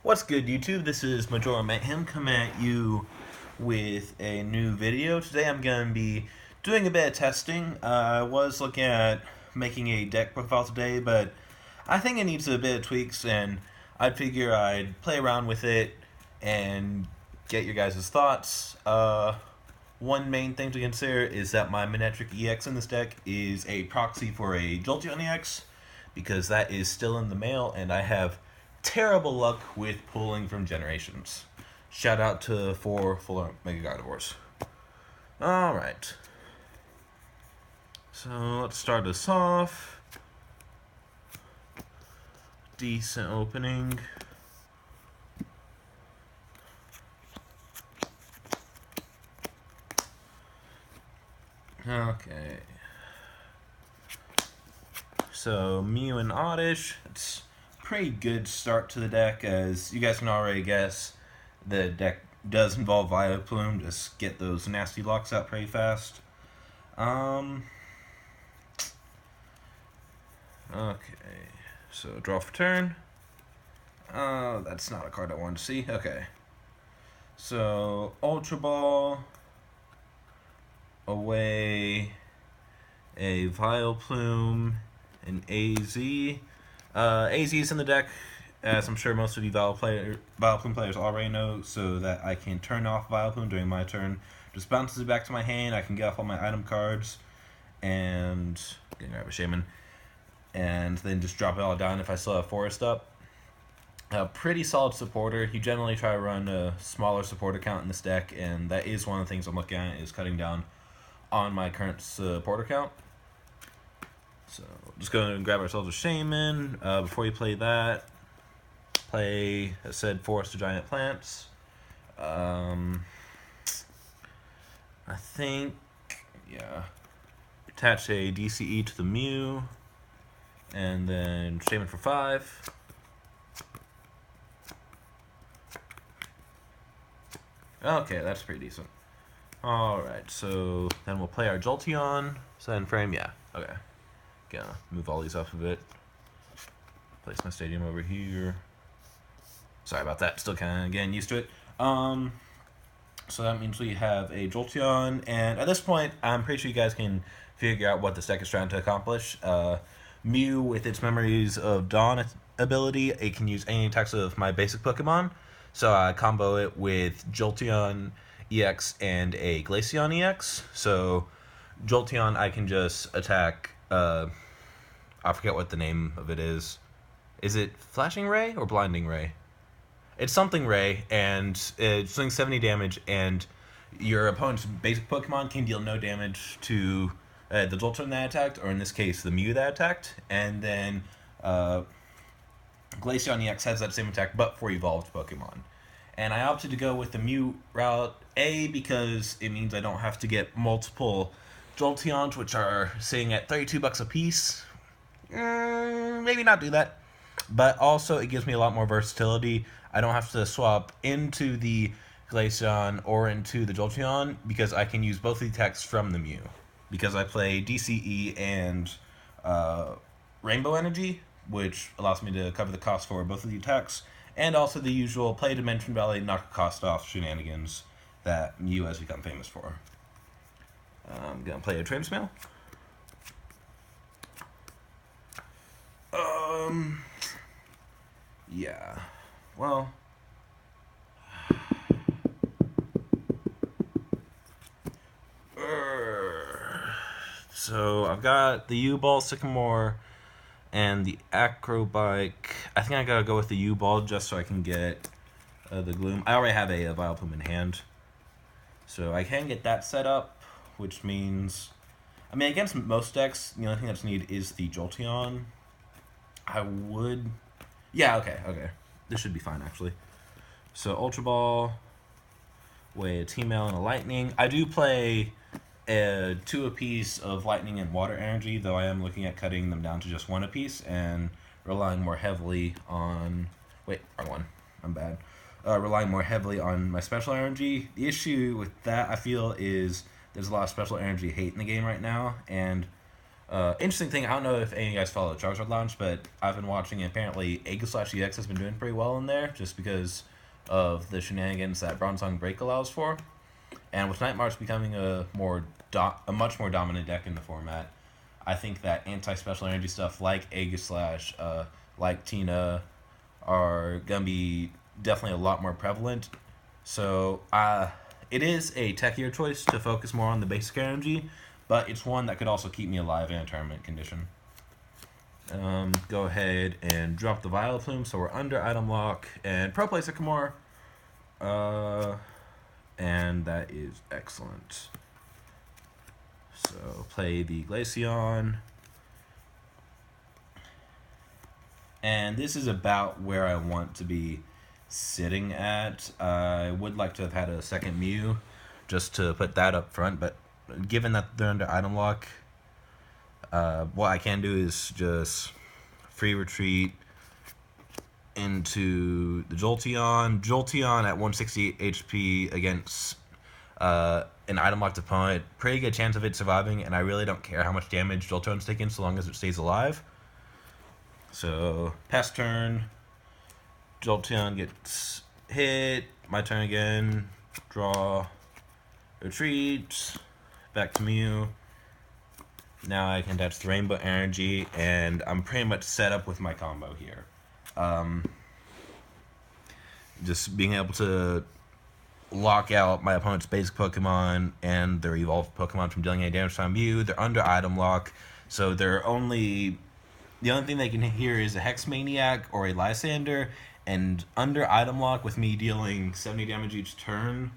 What's good, YouTube? This is MajoraMayhem coming at you with a new video. Today I'm going to be doing a bit of testing. I was looking at making a deck profile today, but I think it needs a bit of tweaks, and I'd figure I'd play around with it and get your guys' thoughts. One main thing to consider is that my Manectric EX in this deck is a proxy for a Jolteon EX, because that is still in the mail, and I have terrible luck with pulling from generations. Shout out to 4 full Mega Gardevoirs. Alright. So let's start this off. Decent opening. Okay. So Mew and Oddish. It's pretty good start to the deck, as you guys can already guess. The deck does involve Vileplume. Just get those nasty locks out pretty fast. Okay, so draw for turn. That's not a card I wanted to see. Okay, so Ultra Ball, away a Vileplume, an AZ. AZ is in the deck, as I'm sure most of you Vileplume players already know, so that I can turn off Vileplume during my turn. Just bounces it back to my hand, I can get off all my item cards, and grab a Shaman, and then just drop it all down if I still have Forest up. A pretty solid supporter. You generally try to run a smaller supporter count in this deck, and that is one of the things I'm looking at, is cutting down on my current supporter count. So just go and grab ourselves a Shaman. Before you play that, play, as said, Forest of Giant Plants. I think, yeah, attach a DCE to the Mew, and then Shaman for 5. Okay, that's pretty decent. Alright, so then we'll play our Jolteon. Send frame, yeah, okay. Gonna move all these off of it. Place my stadium over here. Sorry about that, still kind of getting used to it. So that means we have a Jolteon, and at this point, I'm pretty sure you guys can figure out what this deck is trying to accomplish. Mew, with its Memories of Dawn ability, it can use any attacks of my basic Pokemon. So I combo it with Jolteon EX and a Glaceon EX. So Jolteon, I can just attack, I forget what the name of it is. Is it Flashing Ray or Blinding Ray? It's something Ray, and it's doing 70 damage, and your opponent's basic Pokemon can deal no damage to the Jolteon that attacked, or in this case, the Mew that attacked. And then Glaceon EX has that same attack, but for evolved Pokemon. And I opted to go with the Mew route, A, because it means I don't have to get multiple Jolteons, which are sitting at $32 a piece. Maybe not do that. But also, it gives me a lot more versatility. I don't have to swap into the Glaceon or into the Jolteon, because I can use both of the attacks from the Mew. Because I play DCE and Rainbow Energy, which allows me to cover the cost for both of the attacks, and also the usual play Dimension Valley, knock a cost off shenanigans that Mew has become famous for. I'm gonna play a Transmail. Yeah. Well. So I've got the U-Ball, Sycamore, and the Acrobike. I think I gotta go with the U-Ball just so I can get the Gloom. I already have a Vileplume in hand, so I can get that set up, which means, I mean, against most decks, the only thing that's needed is the Jolteon. I would, yeah, okay. This should be fine, actually. So Ultra Ball, with a T-Mail and a Lightning. I do play 2 apiece of Lightning and Water Energy, though I am looking at cutting them down to just 1 apiece and relying more heavily on, wait, wrong one, I'm bad. Relying more heavily on my Special Energy. The issue with that, I feel, is there's a lot of Special Energy hate in the game right now, and Interesting thing, I don't know if any of you guys follow the Charizard launch, but I've been watching, and apparently Aegislash has been doing pretty well in there, just because of the shenanigans that Bronzong Break allows for. And with Night March becoming a much more dominant deck in the format, I think that anti-special energy stuff like Aegislash, like Tina, are going to be definitely a lot more prevalent. So it is a techier choice to focus more on the basic energy, but it's one that could also keep me alive in a tournament condition. Go ahead and drop the Vileplume, so we're under item lock, and Pro Play Sycamore, and that is excellent. So play the Glaceon, and this is about where I want to be sitting at. I would like to have had a second Mew, just to put that up front, but given that they're under item lock, what I can do is just free retreat into the Jolteon. Jolteon at 168 HP against an item locked opponent. Pretty good chance of it surviving, and I really don't care how much damage Jolteon's taking so long as it stays alive. So, pass turn. Jolteon gets hit. My turn again. Draw. Retreat. Back to Mew. Now I can attach the Rainbow Energy, and I'm pretty much set up with my combo here. Just being able to lock out my opponent's basic Pokemon and their evolved Pokemon from dealing any damage to my Mew. They're under item lock, so the only thing they can hear is a Hex Maniac or a Lysander, and under item lock with me dealing 70 damage each turn,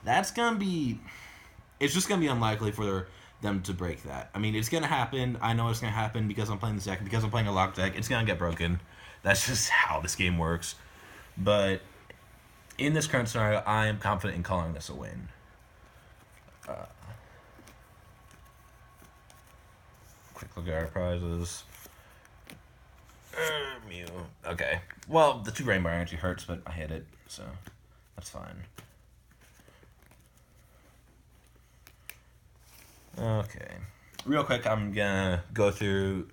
it's just gonna be unlikely for them to break that. I mean, it's gonna happen. I know it's gonna happen because I'm playing this deck, because I'm playing a locked deck. It's gonna get broken. That's just how this game works. But in this current scenario, I am confident in calling this a win. Quick look at our prizes. Mew. Okay. Well, the 2 Rainbow Energy hurts, but I hit it, so that's fine. Okay. Real quick, I'm gonna go through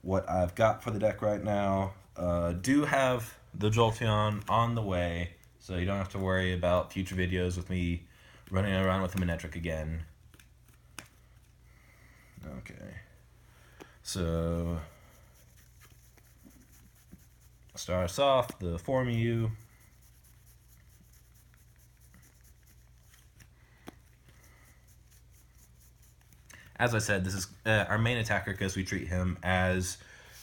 what I've got for the deck right now. Do have the Jolteon on the way, so you don't have to worry about future videos with me running around with the Manectric again. Okay. So, start us off, the Mew. As I said, this is our main attacker because we treat him as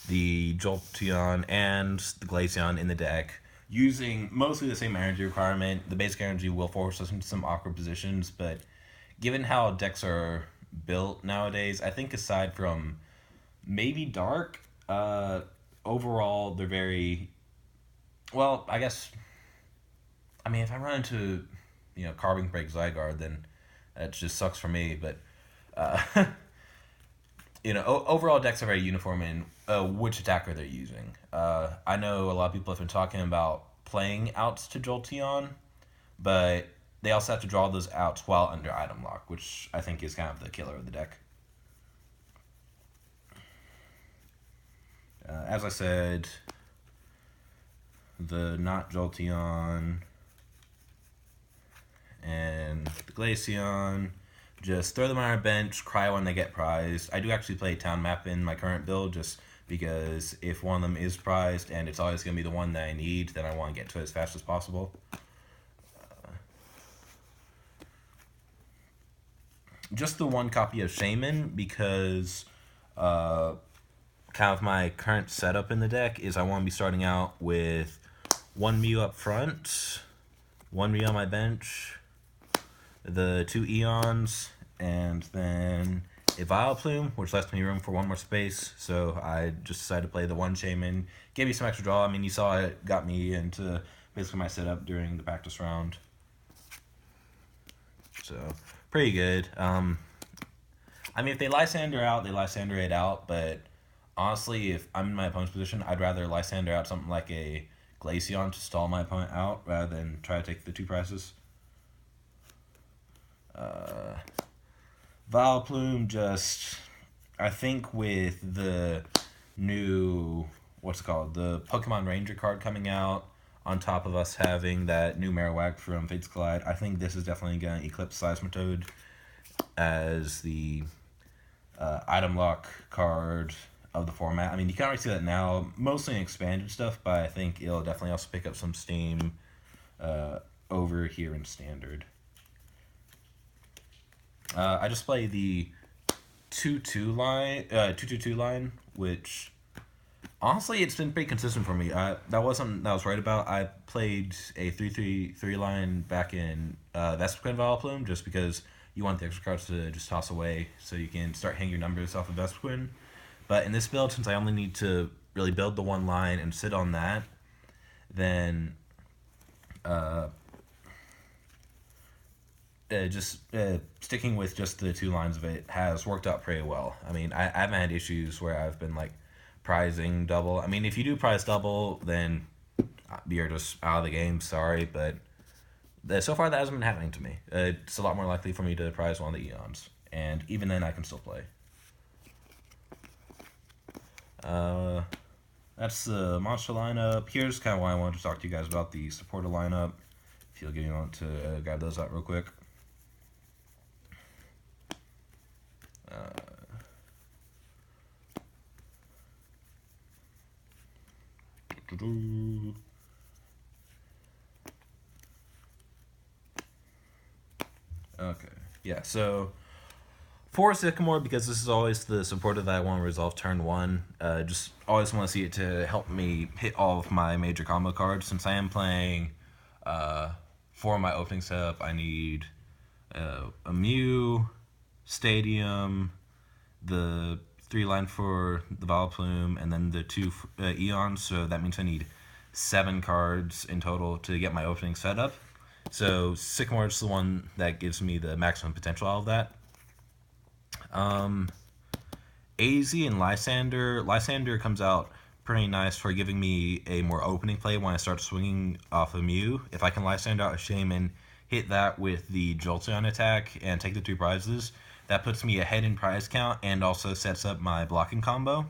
the Jolteon and the Glaceon in the deck, using mostly the same energy requirement. The basic energy will force us into some awkward positions, but given how decks are built nowadays, I think aside from maybe Dark, overall they're very, well, I mean, if I run into, Carving Break Zygarde, then that just sucks for me, but overall decks are very uniform in which attacker they're using. I know a lot of people have been talking about playing outs to Jolteon, but they also have to draw those outs while under item lock, which I think is kind of the killer of the deck. As I said, the not Jolteon and the Glaceon, just throw them on our bench, cry when they get prized. I do actually play Town Map in my current build, just because if one of them is prized and it's always going to be the one that I need, then I want to get to it as fast as possible. Just the 1 copy of Shaman, because kind of my current setup in the deck is I want to be starting out with 1 Mew up front, 1 Mew on my bench, the 2 Eons, and then a Vileplume, which left me room for 1 more space, so I just decided to play the 1 Shaman. Gave me some extra draw. I mean, you saw it got me into basically my setup during the practice round. So, pretty good. I mean, if they Lysander out, they Lysander it out, but honestly, if I'm in my opponent's position, I'd rather Lysander out something like a Glaceon to stall my opponent out rather than try to take the 2 prizes. Vileplume, I think with the new, what's it called, the Pokemon Ranger card coming out, on top of us having that new Marowak from Fates Collide, I think this is definitely going to eclipse Seismitoad as the item lock card of the format. I mean, you can already see that now, mostly in expanded stuff, but I think it'll definitely also pick up some steam over here in standard. I just play the 2-2 line, which honestly it's been pretty consistent for me. That wasn't that I was right about. I played a 3-3 line back in Vespiquen Vileplume just because you want the extra cards to just toss away so you can start hanging your numbers off of Vespiquen. But in this build, since I only need to really build the one line and sit on that, then sticking with just the 2 lines of it has worked out pretty well. I mean, I haven't had issues where I've been like prizing double. I mean, if you do prize double, then you're just out of the game. Sorry, but so far that hasn't been happening to me. It's a lot more likely for me to prize one of the Eons, and even then I can still play. That's the monster lineup. Here's kind of why I wanted to talk to you guys about the supporter lineup. If you'll give me a moment to grab those out real quick. Okay, yeah, so for Sycamore, because this is always the supporter that I want to resolve turn 1, just always want to see it to help me hit all of my major combo cards. Since I am playing, for my opening setup, I need a Mew, Stadium, the 3 line for the Vileplume, and then the 2 Eons, so that means I need 7 cards in total to get my opening setup. So Sycamore is the one that gives me the maximum potential out of that. AZ and Lysander. Lysander comes out pretty nice for giving me a more opening play when I start swinging off of Mew. If I can Lysander out a Shaman, hit that with the Jolteon attack, and take the 2 prizes, that puts me ahead in prize count and also sets up my blocking combo.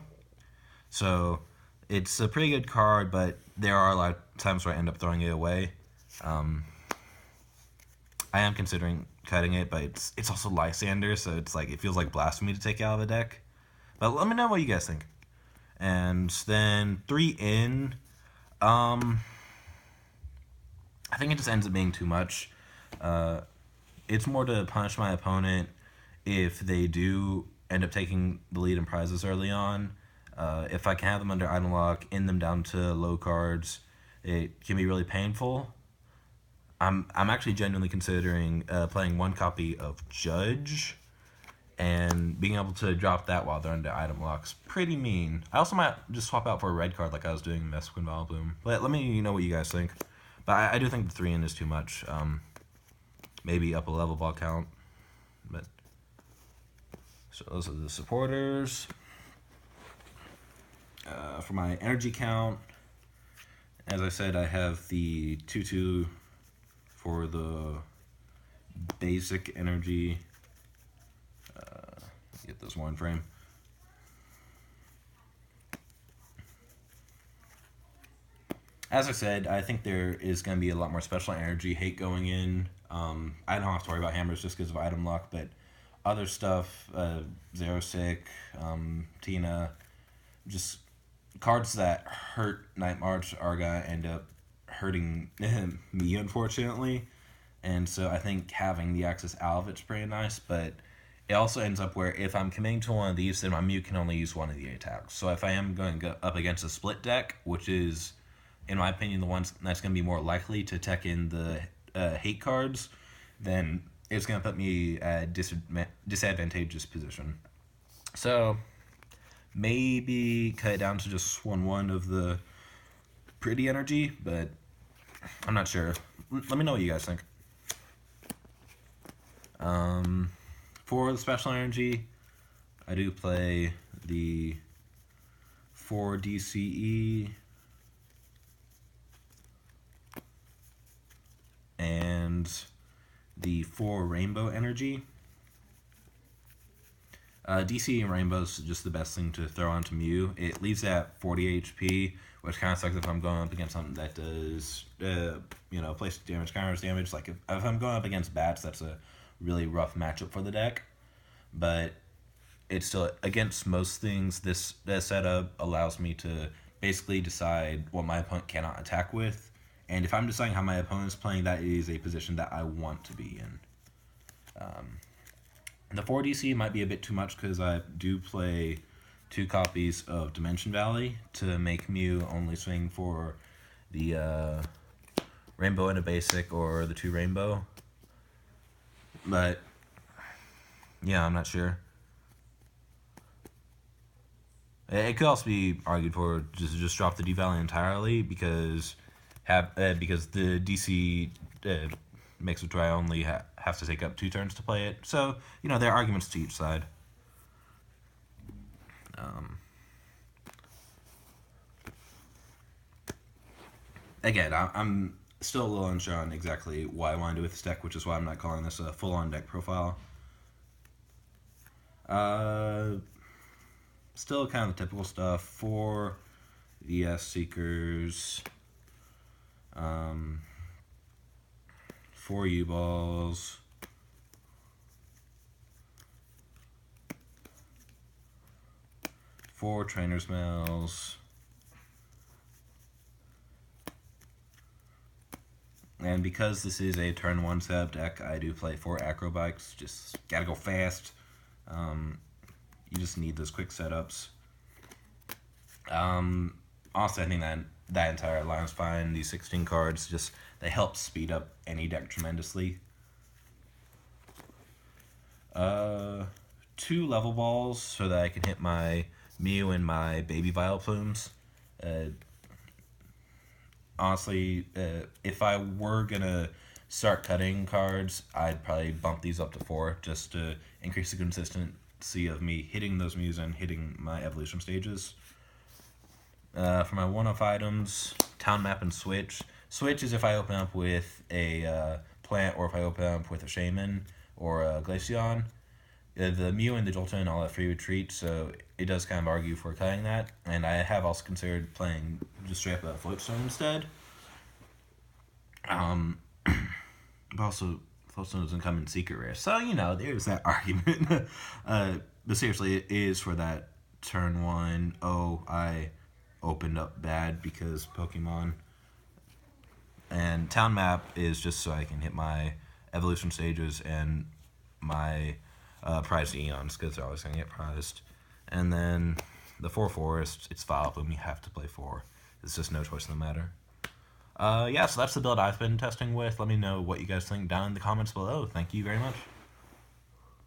So it's a pretty good card, but there are a lot of times where I end up throwing it away. I am considering cutting it, but it's also Lysander, so it's like it feels like blasphemy to take it out of the deck. But let me know what you guys think. And then 3 in, I think it just ends up being too much. It's more to punish my opponent if they do end up taking the lead in prizes early on. If I can have them under item lock, in them down to low cards, it can be really painful. I'm actually genuinely considering playing 1 copy of Judge, and being able to drop that while they're under item lock's pretty mean. I also might just swap out for a red card like I was doing in Vespiquen Vileplume. But let me know what you guys think. But I do think the 3 in is too much. Maybe up a level ball count. But so those are the supporters. For my energy count, as I said, I have the 2-2 for the basic energy. Get this one frame. As I said, I think there is going to be a lot more special energy hate going in. I don't have to worry about hammers just because of item lock, but other stuff, Zero Sick, Tina, just cards that hurt Night March are going to end up hurting me, unfortunately. And so I think having the access out of it's pretty nice, but it also ends up where if I'm committing to one of these, then my Mew can only use one of the attacks. So if I am going to go up against a split deck, which is, in my opinion, the one that's going to be more likely to tech in the hate cards, then it's going to put me at a disadvantageous position. So maybe cut it down to just 1-1 of the pretty energy, but I'm not sure. Let me know what you guys think. For the special energy, I do play the 4 DCE and the 4 rainbow energy. DC and Rainbow's just the best thing to throw onto Mew. It leaves at 40 HP, which kind of sucks if I'm going up against something that does, place damage, counters damage. Like, if I'm going up against bats, that's a really rough matchup for the deck. But it's still, against most things, this setup allows me to basically decide what my opponent cannot attack with. And if I'm deciding how my opponent's playing, that is a position that I want to be in. The 4 DC might be a bit too much because I do play 2 copies of Dimension Valley to make Mew only swing for the Rainbow and a Basic or the 2 Rainbow. But, yeah, I'm not sure. It could also be argued for just drop the D Valley entirely because the DC makes it where I only have to take up 2 turns to play it. So, there are arguments to each side. Again, I'm still a little unsure on exactly what I want to do with this deck, which is why I'm not calling this a full-on deck profile. Still kind of the typical stuff for the Seekers. 4 U-Balls. 4 Trainer's Mails. And because this is a turn 1 setup deck, I do play 4 Acrobikes. Just gotta go fast. You just need those quick setups. Also, I think that entire line's fine. These 16 cards, they help speed up any deck tremendously. 2 level balls so that I can hit my Mew and my baby Vileplumes. Honestly, if I were gonna start cutting cards, I'd probably bump these up to 4 just to increase the consistency of me hitting those Mews and hitting my evolution stages. For my one-off items, Town Map and Switch. Switch is if I open up with a plant or if I open up with a Shaman or a Glaceon. The Mew and the Jolteon all have free retreat, so it does kind of argue for cutting that. And I have also considered playing just straight up a Floatstone instead. But also, Floatstone doesn't come in secret rare, so there's that argument. But seriously, it is for that turn 1. I opened up bad because Pokemon. And Town Map is just so I can hit my evolution stages and my prized Eons, because they're always going to get prized. And then the 4 forests, it's Vileplume, you have to play 4. It's just no choice in the matter. So that's the build I've been testing with. Let me know what you guys think down in the comments below. Thank you very much.